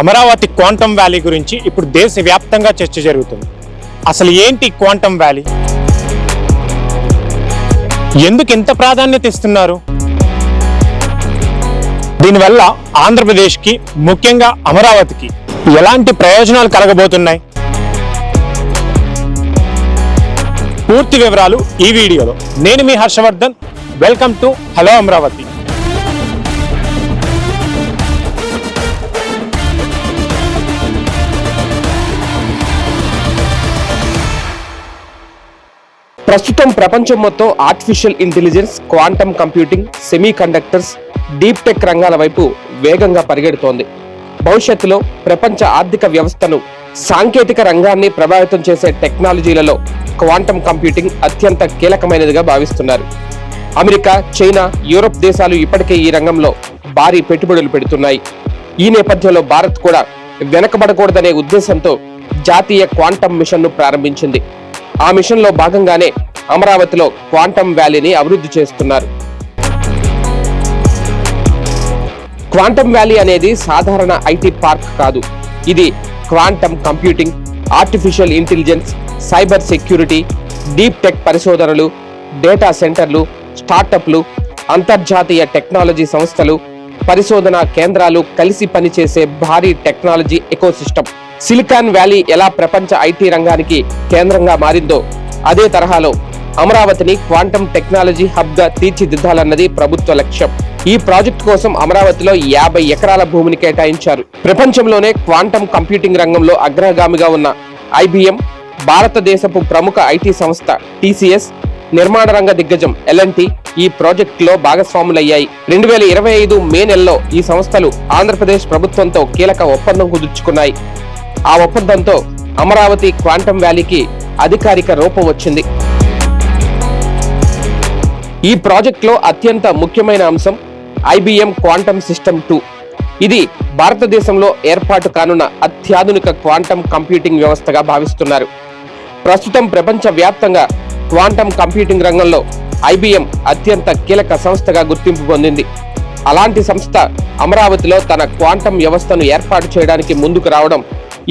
Amaravati quantum valley గురించి ఇప్పుడు దేశవ్యాప్తంగా చర్చ జరుగుతుంది. అసలు ఏంటి క్వాంటమ్ వ్యాలీ? ఎందుకు ఇంత ప్రాధాన్యత ఇస్తున్నారు? దీనివల్ల ఆంధ్రప్రదేశ్కి, ముఖ్యంగా అమరావతికి ఎలాంటి ప్రయోజనాలు కలగబోతున్నాయి? పూర్తి వివరాలు ఈ వీడియోలో. నేను మీ Harshavardhan. Welcome to hello Amaravati. ప్రస్తుతం ప్రపంచం మొత్తం artificial intelligence, quantum computing, semiconductors, deep tech రంగాల వైపు వేగంగా పరిగెడుతోంది. భవిష్యత్తులో ప్రపంచ ఆర్థిక వ్యవస్థను, సాంకేతిక రంగాన్ని ప్రభావితం చేసే టెక్నాలజీలలో క్వాంటమ్ కంప్యూటింగ్ అత్యంత కీలకమైనదిగా భావిస్తున్నారు. అమెరికా, చైనా, యూరప్ దేశాలు ఇప్పటికే ఈ రంగంలో భారీ పెట్టుబడులు పెడుతున్నాయి. ఈ నేపథ్యంలో భారత్ కూడా వెనకబడకూడదనే ఉద్దేశంతో జాతీయ క్వాంటమ్ మిషన్ను ప్రారంభించింది. ఆ మిషన్లో భాగంగానే అమరావతిలో క్వాంటమ్ వ్యాలీని అభివృద్ధి చేస్తున్నారు. క్వాంటమ్ వ్యాలీ అనేది సాధారణ ఐటీ పార్క్ కాదు. ఇది quantum computing, artificial intelligence, cyber security, deep tech పరిశోధనలు, డేటా సెంటర్లు, స్టార్టప్లు, అంతర్జాతీయ టెక్నాలజీ సంస్థలు, పరిశోధనా కేంద్రాలు కలిసి పనిచేసే భారీ టెక్నాలజీ ఎకోసిస్టమ్. సిలికాన్ వ్యాలీ ఎలా ప్రపంచ ఐటీ రంగానికి కేంద్రంగా మారిందో అదే తరహాలో అమరావతిని క్వాంటమ్ టెక్నాలజీ హబ్ గా తీర్చిదిద్దాలన్నది ప్రభుత్వ లక్ష్యం. ఈ ప్రాజెక్టు కోసం అమరావతిలో 50 ఎకరాల భూమిని కేటాయించారు. ప్రపంచంలోనే క్వాంటమ్ కంప్యూటింగ్ రంగంలో అగ్రగామిగా ఉన్న IBM, భారతదేశపు ప్రముఖ ఐటీ సంస్థ TCS, నిర్మాణ రంగ దిగ్గజం L&T ఈ ప్రాజెక్టులో భాగస్వాములయ్యాయి. 2025 మే నెలలో ఈ సంస్థలు ఆంధ్రప్రదేశ్ ప్రభుత్వంతో కీలక ఒప్పందం కుదుర్చుకున్నాయి. ఆ ఒప్పందంతో అమరావతి క్వాంటమ్ వ్యాలీకి అధికారిక రూపం వచ్చింది. ఈ ప్రాజెక్టులో అత్యంత ముఖ్యమైన అంశం IBM క్వాంటమ్ సిస్టమ్ 2. ఇది భారతదేశంలో ఏర్పాటు కానున్న అత్యాధునిక క్వాంటమ్ కంప్యూటింగ్ వ్యవస్థగా భావిస్తున్నారు. ప్రస్తుతం ప్రపంచ వ్యాప్తంగా క్వాంటమ్ కంప్యూటింగ్ రంగంలో IBM అత్యంత కీలక సంస్థగా గుర్తింపు పొందింది. అలాంటి సంస్థ అమరావతిలో తన క్వాంటమ్ వ్యవస్థను ఏర్పాటు చేయడానికి ముందుకు రావడం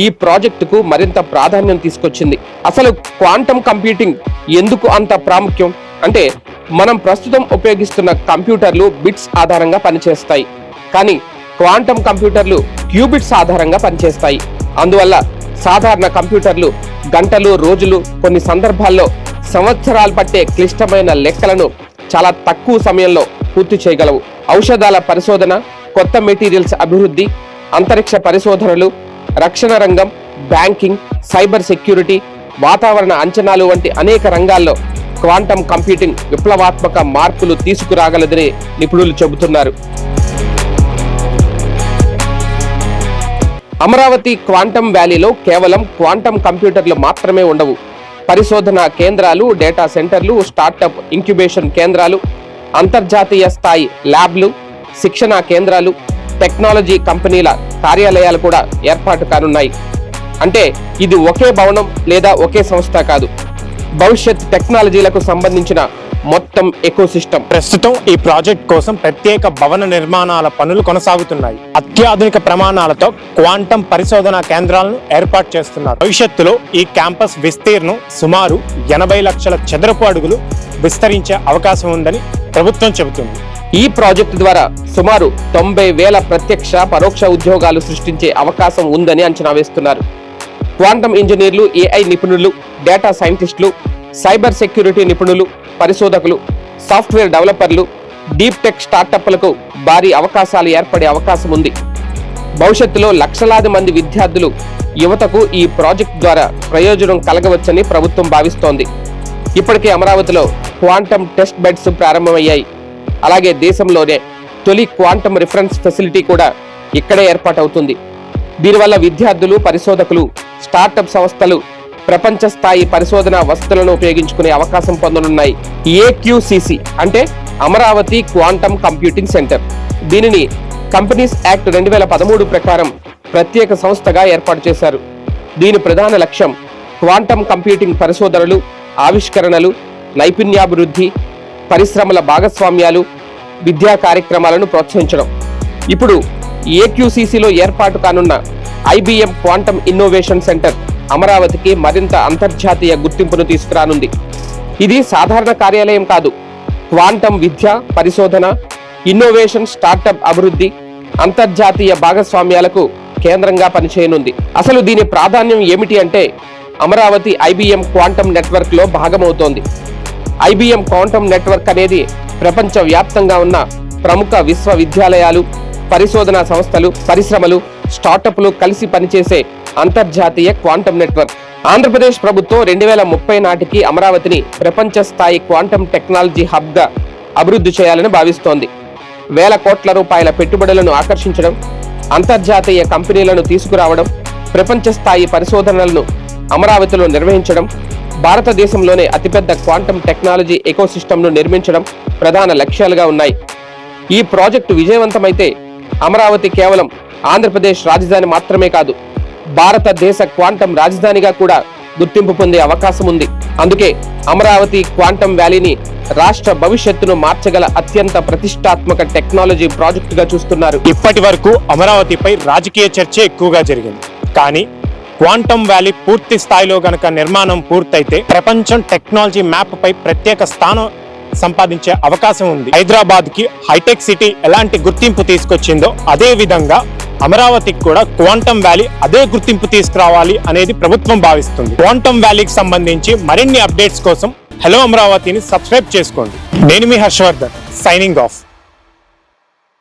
ఈ ప్రాజెక్టుకు మరింత ప్రాధాన్యం తీసుకొచ్చింది. అసలు క్వాంటమ్ కంప్యూటింగ్ ఎందుకు అంత ప్రాముఖ్యం అంటే, మనం ప్రస్తుతం ఉపయోగిస్తున్న కంప్యూటర్లు బిట్స్ ఆధారంగా పనిచేస్తాయి, కానీ క్వాంటమ్ కంప్యూటర్లు క్యూబిట్స్ ఆధారంగా పనిచేస్తాయి. అందువల్ల సాధారణ కంప్యూటర్లు గంటలు, రోజులు, కొన్ని సందర్భాల్లో సంవత్సరాలు పట్టే క్లిష్టమైన లెక్కలను చాలా తక్కువ సమయంలో పూర్తి చేయగలవు. ఔషధాల పరిశోధన, కొత్త మెటీరియల్స్ అభివృద్ధి, అంతరిక్ష పరిశోధనలు, రక్షణ రంగం, బ్యాంకింగ్, సైబర్ సెక్యూరిటీ, వాతావరణ అంచనాలు వంటి అనేక రంగాల్లో క్వాంటమ్ కంప్యూటింగ్ విప్లవాత్మక మార్పులు తీసుకురాగలదని నిపుణులు చెబుతున్నారు. అమరావతి క్వాంటమ్ వ్యాలీలో కేవలం క్వాంటమ్ కంప్యూటర్లు మాత్రమే ఉండవు. పరిశోధనా కేంద్రాలు, డేటా సెంటర్లు, స్టార్టప్ ఇంక్యుబేషన్ కేంద్రాలు, అంతర్జాతీయ స్థాయి ల్యాబ్లు, శిక్షణా కేంద్రాలు, టెక్నాలజీ కంపెనీల కార్యాలయాలు కూడా ఏర్పాటు కానున్నాయి. అంటే ఇది ఒకే భవనం లేదా ఒకే సంస్థ కాదు, భవిష్యత్ టెక్నాలజీలకు సంబంధించిన మొత్తం ఎకోసిస్టమ్. ప్రస్తుతం ఈ ప్రాజెక్ట్ కోసం ప్రత్యేక భవన నిర్మాణాల పనులు కొనసాగుతున్నాయి. అత్యాధునిక ప్రమాణాలతో క్వాంటమ్ పరిశోధనా కేంద్రాలను ఏర్పాటు చేస్తున్నారు. భవిష్యత్తులో ఈ క్యాంపస్ విస్తీర్ణం సుమారు 80 లక్షల చదరపు అడుగులు విస్తరించే అవకాశం ఉందని ప్రభుత్వం చెబుతుంది. ఈ ప్రాజెక్టు ద్వారా సుమారు 90,000 ప్రత్యక్ష, పరోక్ష ఉద్యోగాలు సృష్టించే అవకాశం ఉందని అంచనా వేస్తున్నారు. క్వాంటమ్ ఇంజనీర్లు, AI నిపుణులు, డేటా సైంటిస్టులు, సైబర్ సెక్యూరిటీ నిపుణులు, పరిశోధకులు, సాఫ్ట్వేర్ డెవలపర్లు, డీప్ టెక్ స్టార్టప్లకు భారీ అవకాశాలు ఏర్పడే అవకాశం ఉంది. భవిష్యత్తులో లక్షలాది మంది విద్యార్థులు, యువతకు ఈ ప్రాజెక్ట్ ద్వారా ప్రయోజనం కలగవచ్చని ప్రభుత్వం భావిస్తోంది. ఇప్పటికే అమరావతిలో క్వాంటమ్ టెస్ట్ బెడ్స్ ప్రారంభమయ్యాయి. అలాగే దేశంలోనే తొలి క్వాంటమ్ రిఫరెన్స్ ఫెసిలిటీ కూడా ఇక్కడే ఏర్పాటవుతుంది. దీనివల్ల విద్యార్థులు, పరిశోధకులు, స్టార్టప్ సంస్థలు ప్రపంచ స్థాయి పరిశోధనా వసతులను ఉపయోగించుకునే అవకాశం పొందనున్నాయి. AQCC అంటే అమరావతి క్వాంటమ్ కంప్యూటింగ్ సెంటర్. దీనిని కంపెనీస్ యాక్ట్ 2013 ప్రకారం ప్రత్యేక సంస్థగా ఏర్పాటు చేశారు. దీని ప్రధాన లక్ష్యం క్వాంటమ్ కంప్యూటింగ్ పరిశోధనలు, ఆవిష్కరణలు, నైపుణ్యాభివృద్ధి, పరిశ్రమల భాగస్వామ్యాలు, విద్యా కార్యక్రమాలను ప్రోత్సహించడం. ఇప్పుడు AQCCలో ఏర్పాటు కానున్న IBM క్వాంటమ్ ఇన్నోవేషన్ సెంటర్ అమరావతికి మరింత అంతర్జాతీయ గుర్తింపును తీసుకురానుంది. ఇది సాధారణ కార్యాలయం కాదు, క్వాంటమ్ విద్య, పరిశోధన, ఇన్నోవేషన్, స్టార్టప్ అభివృద్ధి, అంతర్జాతీయ భాగస్వామ్యాలకు కేంద్రంగా పనిచేయనుంది. అసలు దీని ప్రాధాన్యం ఏమిటి అంటే అమరావతి IBM క్వాంటమ్ నెట్వర్క్ లో భాగమవుతోంది. IBM క్వాంటమ్ నెట్వర్క్ అనేది ప్రపంచ వ్యాప్తంగా ఉన్న ప్రముఖ విశ్వవిద్యాలయాలు, పరిశోధనా సంస్థలు, పరిశ్రమలు, స్టార్టప్లు కలిసి పనిచేసే అంతర్జాతీయ క్వాంటమ్ నెట్వర్క్. ఆంధ్రప్రదేశ్ ప్రభుత్వం 2030 నాటికి అమరావతిని ప్రపంచ స్థాయి క్వాంటమ్ టెక్నాలజీ హబ్ గా అభివృద్ధి చేయాలని భావిస్తోంది. వేల కోట్ల రూపాయల పెట్టుబడులను ఆకర్షించడం, అంతర్జాతీయ కంపెనీలను తీసుకురావడం, ప్రపంచ స్థాయి పరిశోధనలను అమరావతిలో నిర్వహించడం, భారతదేశంలోనే అతిపెద్ద క్వాంటమ్ టెక్నాలజీ ఎకోసిస్టమ్ను నిర్మించడం ప్రధాన లక్ష్యాలుగా ఉన్నాయి. ఈ ప్రాజెక్టు విజయవంతమైతే అమరావతి కేవలం ఆంధ్రప్రదేశ్ రాజధాని మాత్రమే కాదు, భారతదేశ క్వాంటమ్ రాజధానిగా కూడా గుర్తింపు పొందే అవకాశం ఉంది. అందుకే అమరావతి క్వాంటమ్ వ్యాలీని రాష్ట్ర భవిష్యత్తును మార్చగల అత్యంత ప్రతిష్టాత్మక టెక్నాలజీ ప్రాజెక్టుగా చూస్తున్నారు. ఇప్పటి వరకు అమరావతిపై రాజకీయ చర్చ ఎక్కువగా జరిగింది. కానీ క్వాంటమ్ వ్యాలీ పూర్తి స్థాయిలో గనక నిర్మాణం పూర్తయితే ప్రపంచం టెక్నాలజీ మ్యాప్ పై ప్రత్యేక స్థానం సంపాదించే అవకాశం ఉంది. హైదరాబాద్ కి హైటెక్ సిటీ ఎలాంటి గుర్తింపు తీసుకొచ్చిందో అదే విధంగా అమరావతికి కూడా క్వాంటమ్ వ్యాలీ అదే గుర్తింపు తీసుకురావాలి అనేది ప్రభుత్వం భావిస్తుంది. క్వాంటమ్ వ్యాలీకి సంబంధించి మరిన్ని అప్డేట్స్ కోసం హలో అమరావతిని సబ్స్క్రైబ్ చేసుకోండి. నేను మీ హర్షవర్ధన్, సైనింగ్ ఆఫ్.